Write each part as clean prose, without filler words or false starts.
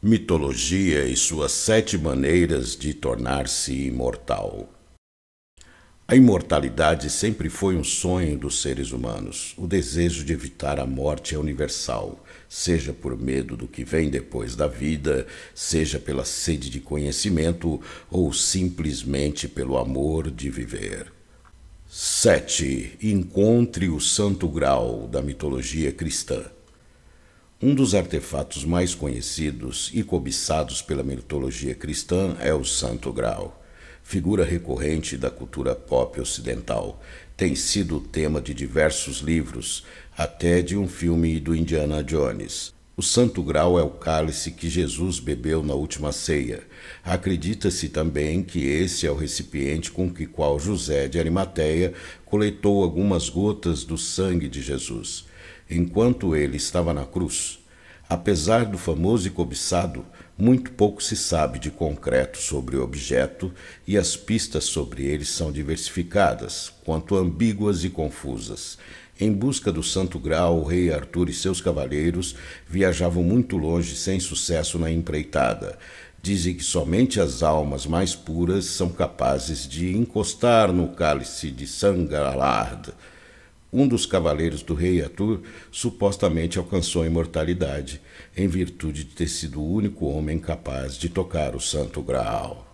Mitologia e suas 7 maneiras de tornar-se imortal. A imortalidade sempre foi um sonho dos seres humanos. O desejo de evitar a morte é universal, seja por medo do que vem depois da vida, seja pela sede de conhecimento ou simplesmente pelo amor de viver. 7. Encontre o Santo Graal da mitologia cristã. Um dos artefatos mais conhecidos e cobiçados pela mitologia cristã é o Santo Graal. Figura recorrente da cultura pop ocidental, tem sido o tema de diversos livros, até de um filme do Indiana Jones. O Santo Graal é o cálice que Jesus bebeu na última ceia. Acredita-se também que esse é o recipiente com que qual José de Arimateia coletou algumas gotas do sangue de Jesus enquanto ele estava na cruz. Apesar do famoso e cobiçado, muito pouco se sabe de concreto sobre o objeto e as pistas sobre ele são diversificadas, quanto ambíguas e confusas. Em busca do Santo Graal, o rei Arthur e seus cavaleiros viajavam muito longe sem sucesso na empreitada. Dizem que somente as almas mais puras são capazes de encostar no cálice de Sangalard. Um dos cavaleiros do rei Arthur supostamente alcançou a imortalidade, em virtude de ter sido o único homem capaz de tocar o Santo Graal.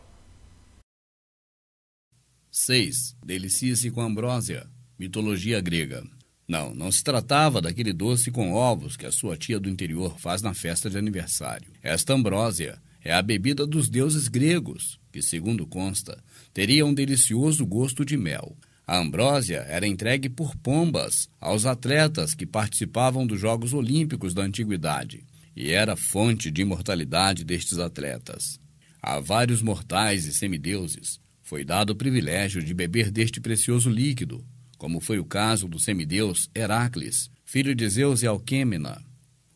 6. Delicie-se com ambrósia. Mitologia grega. Não se tratava daquele doce com ovos que a sua tia do interior faz na festa de aniversário. Esta ambrósia é a bebida dos deuses gregos, que, segundo consta, teria um delicioso gosto de mel. A ambrósia era entregue por pombas aos atletas que participavam dos Jogos Olímpicos da Antiguidade e era fonte de imortalidade destes atletas. A vários mortais e semideuses foi dado o privilégio de beber deste precioso líquido, como foi o caso do semideus Heracles, filho de Zeus e Alquêmena.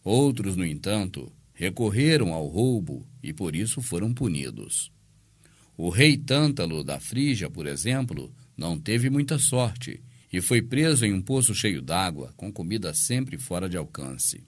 Outros, no entanto, recorreram ao roubo e por isso foram punidos. O rei Tântalo da Frígia, por exemplo, não teve muita sorte e foi preso em um poço cheio d'água, com comida sempre fora de alcance.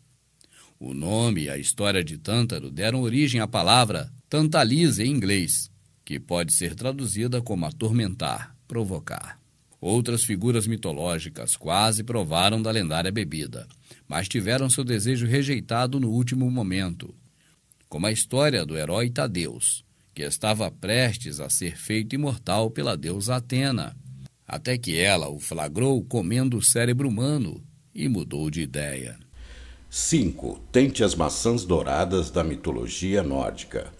O nome e a história de Tântalo deram origem à palavra tantalize em inglês, que pode ser traduzida como atormentar, provocar. Outras figuras mitológicas quase provaram da lendária bebida, mas tiveram seu desejo rejeitado no último momento, como a história do herói Tadeus, que estava prestes a ser feito imortal pela deusa Atena, até que ela o flagrou comendo o cérebro humano e mudou de ideia. 5. Tente as maçãs douradas da mitologia nórdica.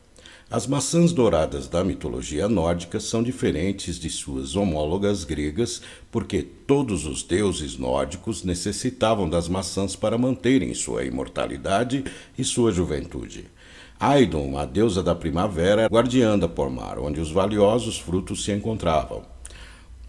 As maçãs douradas da mitologia nórdica são diferentes de suas homólogas gregas porque todos os deuses nórdicos necessitavam das maçãs para manterem sua imortalidade e sua juventude. Aidon, a deusa da primavera, guardiã da pomar, onde os valiosos frutos se encontravam.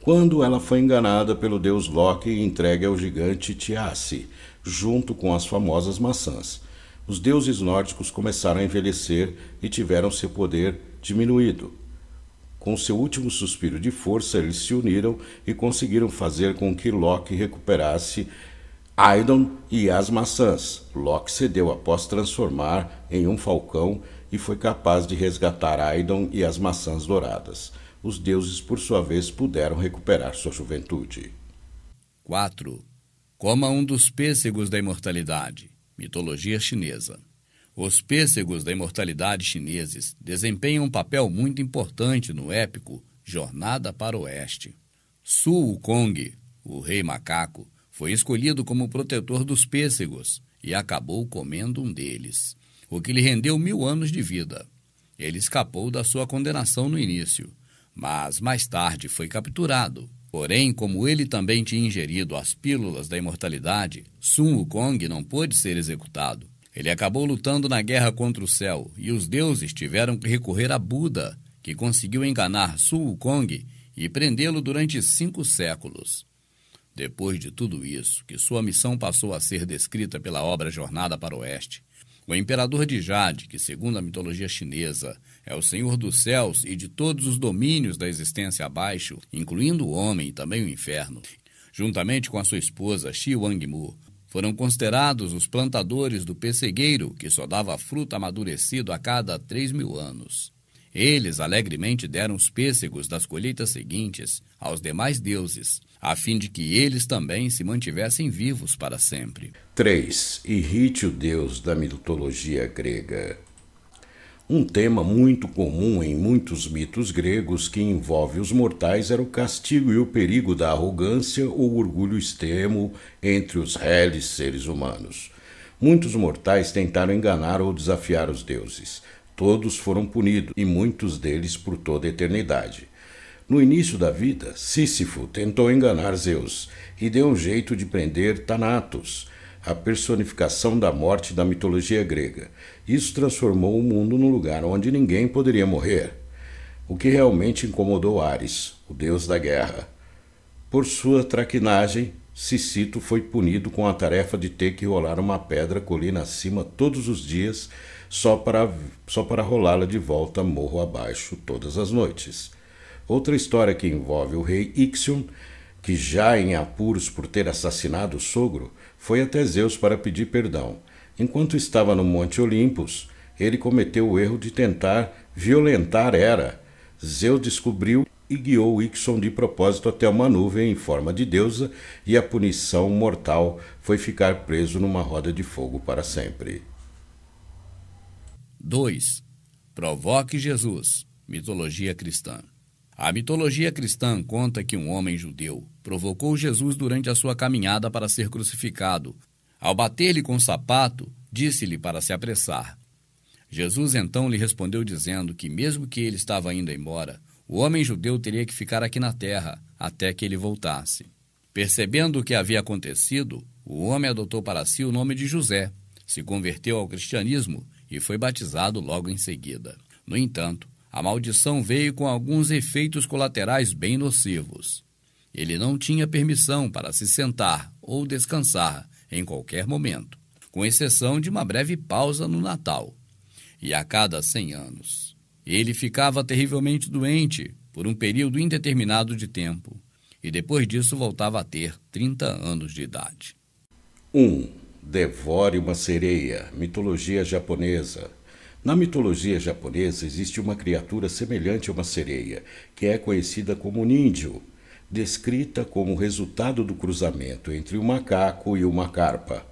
Quando ela foi enganada pelo deus Loki e entregue ao gigante Thiasse, junto com as famosas maçãs, os deuses nórdicos começaram a envelhecer e tiveram seu poder diminuído. Com seu último suspiro de força, eles se uniram e conseguiram fazer com que Loki recuperasse Aidon e as maçãs. Loki cedeu após transformar em um falcão e foi capaz de resgatar Aidon e as maçãs douradas. Os deuses, por sua vez, puderam recuperar sua juventude. 4. Coma um dos pêssegos da imortalidade. Mitologia chinesa. Os pêssegos da imortalidade chineses desempenham um papel muito importante no épico Jornada para o Oeste. Su Wukong, o rei macaco, foi escolhido como protetor dos pêssegos e acabou comendo um deles, o que lhe rendeu 1000 anos de vida. Ele escapou da sua condenação no início, mas mais tarde foi capturado. Porém, como ele também tinha ingerido as pílulas da imortalidade, Sun Wukong não pôde ser executado. Ele acabou lutando na guerra contra o céu e os deuses tiveram que recorrer a Buda, que conseguiu enganar Sun Wukong e prendê-lo durante 5 séculos. Depois de tudo isso, que sua missão passou a ser descrita pela obra Jornada para o Oeste, o imperador de Jade, que segundo a mitologia chinesa é o senhor dos céus e de todos os domínios da existência abaixo, incluindo o homem e também o inferno, juntamente com a sua esposa Shi Wangmu, foram considerados os plantadores do pessegueiro, que só dava fruto amadurecido a cada 3.000 anos. Eles alegremente deram os pêssegos das colheitas seguintes aos demais deuses, a fim de que eles também se mantivessem vivos para sempre. 3. Irrite o deus da mitologia grega. Um tema muito comum em muitos mitos gregos que envolve os mortais era o castigo e o perigo da arrogância ou orgulho extremo entre os reles seres humanos. Muitos mortais tentaram enganar ou desafiar os deuses. Todos foram punidos, e muitos deles por toda a eternidade. No início da vida, Sísifo tentou enganar Zeus e deu um jeito de prender Thanatos, a personificação da morte da mitologia grega. Isso transformou o mundo num lugar onde ninguém poderia morrer, o que realmente incomodou Ares, o deus da guerra. Por sua traquinagem, Sísifo foi punido com a tarefa de ter que rolar uma pedra colina acima todos os dias, só para rolá-la de volta morro abaixo todas as noites. Outra história que envolve o rei Ixion, que já em apuros por ter assassinado o sogro, foi até Zeus para pedir perdão. Enquanto estava no Monte Olympus, ele cometeu o erro de tentar violentar Hera. Zeus descobriu e guiou Ixion de propósito até uma nuvem em forma de deusa, e a punição mortal foi ficar preso numa roda de fogo para sempre. 2. Provoque Jesus. Mitologia cristã. A mitologia cristã conta que um homem judeu provocou Jesus durante a sua caminhada para ser crucificado. Ao bater-lhe com o sapato, disse-lhe para se apressar. Jesus então lhe respondeu dizendo que mesmo que ele estava indo embora, o homem judeu teria que ficar aqui na terra até que ele voltasse. Percebendo o que havia acontecido, o homem adotou para si o nome de José, se converteu ao cristianismo e foi batizado logo em seguida. No entanto, a maldição veio com alguns efeitos colaterais bem nocivos. Ele não tinha permissão para se sentar ou descansar em qualquer momento, com exceção de uma breve pausa no Natal, e a cada 100 anos. Ele ficava terrivelmente doente por um período indeterminado de tempo, e depois disso voltava a ter 30 anos de idade. 1. Devore uma sereia. Mitologia japonesa. Na mitologia japonesa existe uma criatura semelhante a uma sereia, que é conhecida como ninjo, descrita como resultado do cruzamento entre o macaco e uma carpa.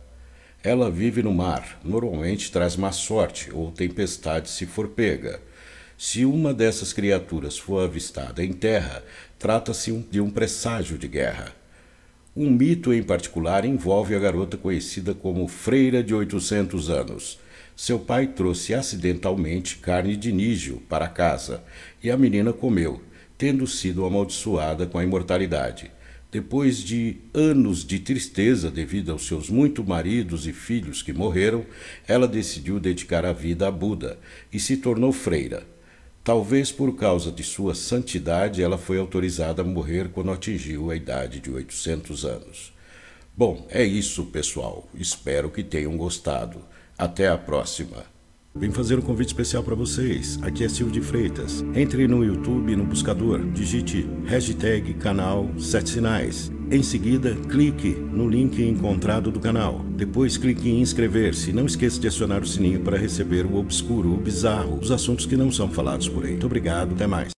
Ela vive no mar, normalmente traz má sorte ou tempestade se for pega. Se uma dessas criaturas for avistada em terra, trata-se de um presságio de guerra. Um mito em particular envolve a garota conhecida como Freira de 800 anos. Seu pai trouxe acidentalmente carne de nígio para casa e a menina comeu, tendo sido amaldiçoada com a imortalidade. Depois de anos de tristeza devido aos seus muitos maridos e filhos que morreram, ela decidiu dedicar a vida a Buda e se tornou freira. Talvez por causa de sua santidade, ela foi autorizada a morrer quando atingiu a idade de 800 anos. Bom, é isso, pessoal. Espero que tenham gostado. Até a próxima. Vim fazer um convite especial para vocês. Aqui é Silvio de Freitas. Entre no YouTube, no buscador, digite hashtag canal 7 Sinais. Em seguida, clique no link encontrado do canal. Depois clique em inscrever-se. Não esqueça de acionar o sininho para receber o obscuro, o bizarro, os assuntos que não são falados por aí. Muito obrigado, até mais.